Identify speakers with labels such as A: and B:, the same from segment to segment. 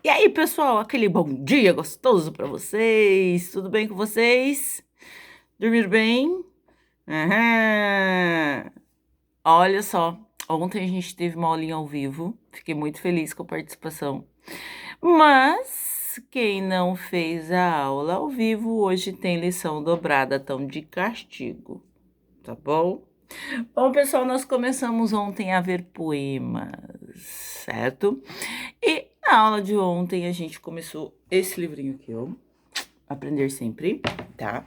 A: E aí, pessoal, aquele bom dia gostoso para vocês? Tudo bem com vocês? Dormir bem? Aham. Olha só, ontem a gente teve uma aulinha ao vivo, fiquei muito feliz com a participação. Mas quem não fez a aula ao vivo, hoje tem lição dobrada, tão de castigo, tá bom? Bom, pessoal, nós começamos ontem a ver poemas, certo? E na aula de ontem a gente começou esse livrinho aqui, ó, Aprender Sempre, tá?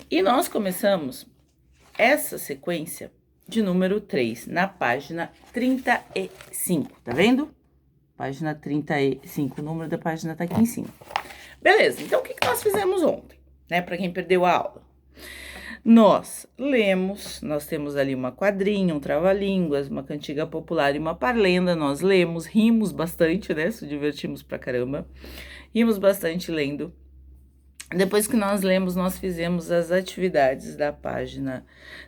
A: E nós começamos essa sequência de número 3, na página 35, tá vendo? Página 35, o número da página tá aqui em cima. Beleza, então o que nós fizemos ontem, né? Para quem perdeu a aula. Nós lemos, nós temos ali uma quadrinha, um trava-línguas, uma cantiga popular e uma parlenda, nós lemos, rimos bastante, né? Se divertimos pra caramba. Rimos bastante lendo. Depois que nós lemos, nós fizemos as atividades da página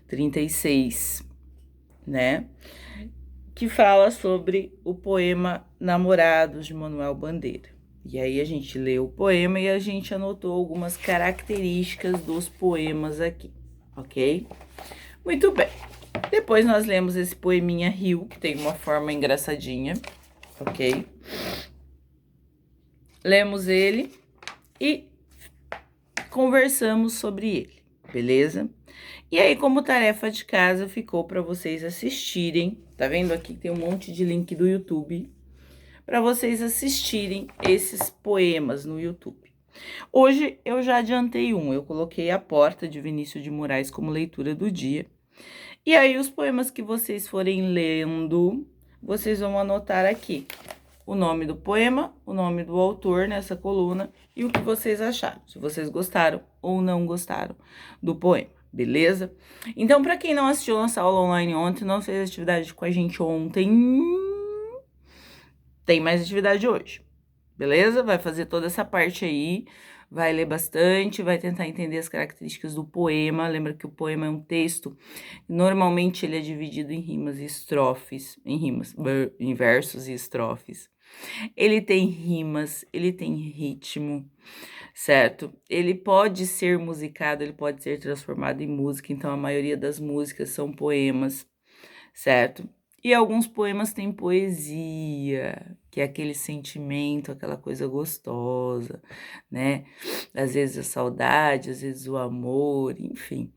A: 36, né? Que fala sobre o poema Namorados, de Manuel Bandeira. E aí a gente leu o poema e a gente anotou algumas características dos poemas aqui, ok? Muito bem. Depois nós lemos esse poeminha Rio, que tem uma forma engraçadinha, ok? Lemos ele e conversamos sobre ele, beleza? E aí, como tarefa de casa, ficou para vocês assistirem. Tá vendo aqui tem um monte de link do YouTube para vocês assistirem esses poemas no YouTube. Hoje eu já adiantei um, eu coloquei A Porta de Vinícius de Moraes como leitura do dia. E aí os poemas que vocês forem lendo, vocês vão anotar aqui o nome do poema, o nome do autor nessa coluna e o que vocês acharam, se vocês gostaram ou não gostaram do poema, beleza? Então, para quem não assistiu nossa aula online ontem, não fez atividade com a gente ontem, tem mais atividade hoje, beleza? Vai fazer toda essa parte aí, vai ler bastante, vai tentar entender as características do poema. Lembra que o poema é um texto, normalmente ele é dividido em rimas e estrofes, em versos e estrofes. Ele tem rimas, ele tem ritmo, certo? Ele pode ser musicado, ele pode ser transformado em música, então a maioria das músicas são poemas, certo? E alguns poemas têm poesia, que é aquele sentimento, aquela coisa gostosa, né? Às vezes a saudade, às vezes o amor, enfim.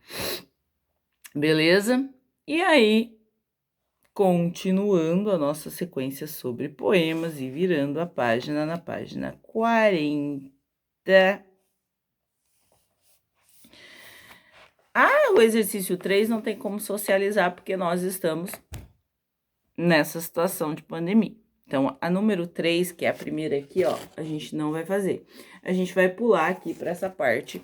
A: Beleza? E aí, continuando a nossa sequência sobre poemas e virando a página na página 40. O exercício 3 não tem como socializar, porque nós estamos nessa situação de pandemia. Então, a número 3, que é a primeira aqui, ó, a gente não vai fazer. A gente vai pular aqui para essa parte,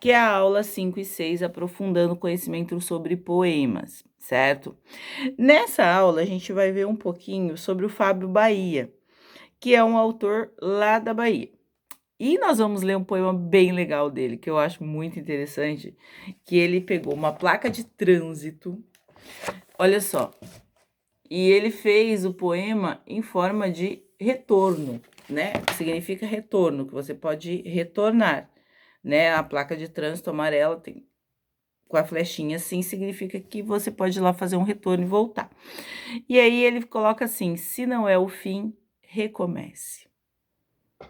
A: que é a aula 5 e 6, aprofundando conhecimento sobre poemas, certo? Nessa aula, a gente vai ver um pouquinho sobre o Fábio Bahia, que é um autor lá da Bahia. E nós vamos ler um poema bem legal dele, que eu acho muito interessante, que ele pegou uma placa de trânsito, olha só, e ele fez o poema em forma de retorno, né? Que significa retorno, que você pode retornar, né? A placa de trânsito amarela tem com a flechinha assim, significa que você pode ir lá fazer um retorno e voltar. E aí ele coloca assim: se não é o fim, recomece,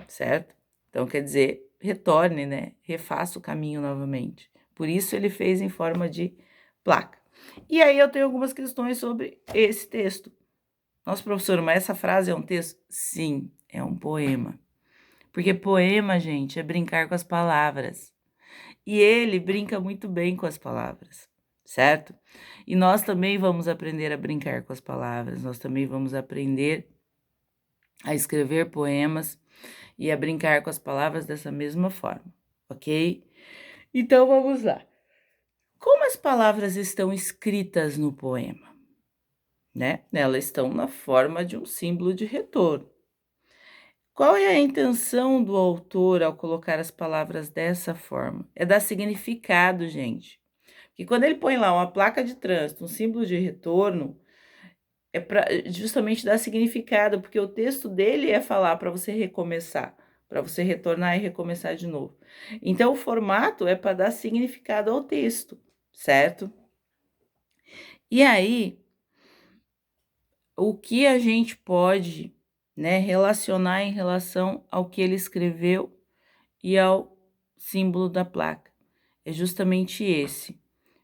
A: certo? Então quer dizer, retorne, né? Refaça o caminho novamente. Por isso ele fez em forma de placa. E aí eu tenho algumas questões sobre esse texto. Nossa, professora, mas essa frase é um texto? Sim, é um poema. Porque poema, gente, é brincar com as palavras. E ele brinca muito bem com as palavras, certo? E nós também vamos aprender a brincar com as palavras, nós também vamos aprender a escrever poemas e a brincar com as palavras dessa mesma forma, ok? Então vamos lá. Como as palavras estão escritas no poema? Né? Elas estão na forma de um símbolo de retorno. Qual é a intenção do autor ao colocar as palavras dessa forma? É dar significado, gente. Que quando ele põe lá uma placa de trânsito, um símbolo de retorno, é para justamente dar significado, porque o texto dele é falar para você recomeçar, para você retornar e recomeçar de novo. Então, o formato é para dar significado ao texto, certo? E aí, o que a gente pode, né, relacionar em relação ao que ele escreveu e ao símbolo da placa? É justamente esse.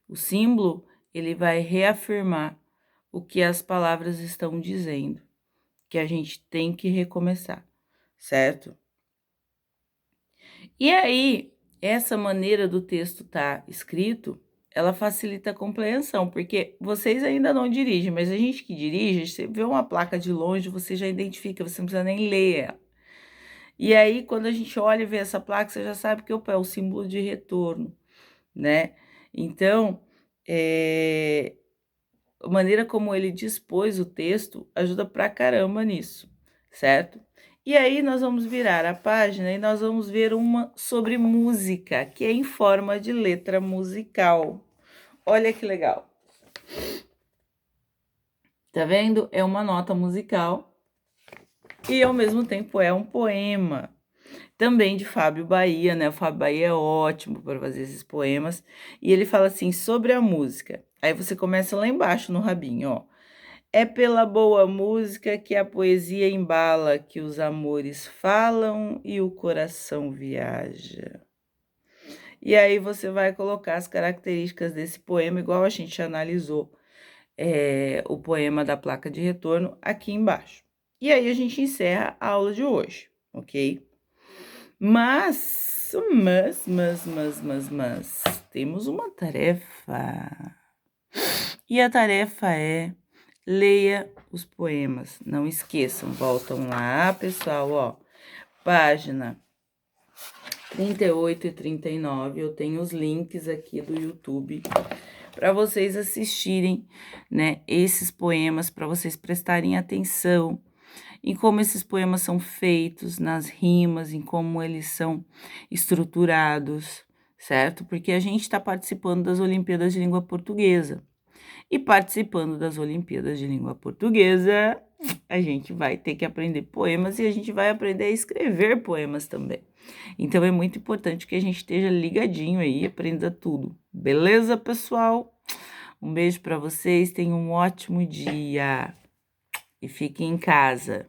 A: O símbolo, ele vai reafirmar o que as palavras estão dizendo, que a gente tem que recomeçar, certo? E aí, essa maneira do texto estar escrito, ela facilita a compreensão, porque vocês ainda não dirigem, mas a gente que dirige, você vê uma placa de longe, você já identifica, você não precisa nem ler ela. E aí, quando a gente olha e vê essa placa, você já sabe que opa, é o símbolo de retorno, né? Então, a maneira como ele dispôs o texto ajuda pra caramba nisso, certo? E aí nós vamos virar a página e nós vamos ver uma sobre música, que é em forma de letra musical. Olha que legal. Tá vendo? É uma nota musical e ao mesmo tempo é um poema. Também de Fábio Bahia, né? O Fábio Bahia é ótimo para fazer esses poemas. E ele fala assim sobre a música. Aí você começa lá embaixo no rabinho, ó. É pela boa música que a poesia embala, que os amores falam e o coração viaja. E aí você vai colocar as características desse poema, igual a gente analisou o poema da placa de retorno aqui embaixo. E aí a gente encerra a aula de hoje, ok? Mas, temos uma tarefa. E a tarefa é leia os poemas. Não esqueçam, voltam lá, pessoal, ó. Página 38 e 39, eu tenho os links aqui do YouTube para vocês assistirem, né, esses poemas, para vocês prestarem atenção em como esses poemas são feitos, nas rimas, em como eles são estruturados, certo? Porque a gente está participando das Olimpíadas de Língua Portuguesa. E participando das Olimpíadas de Língua Portuguesa, a gente vai ter que aprender poemas e a gente vai aprender a escrever poemas também. Então é muito importante que a gente esteja ligadinho aí, aprenda tudo. Beleza, pessoal? Um beijo para vocês, tenham um ótimo dia e fiquem em casa.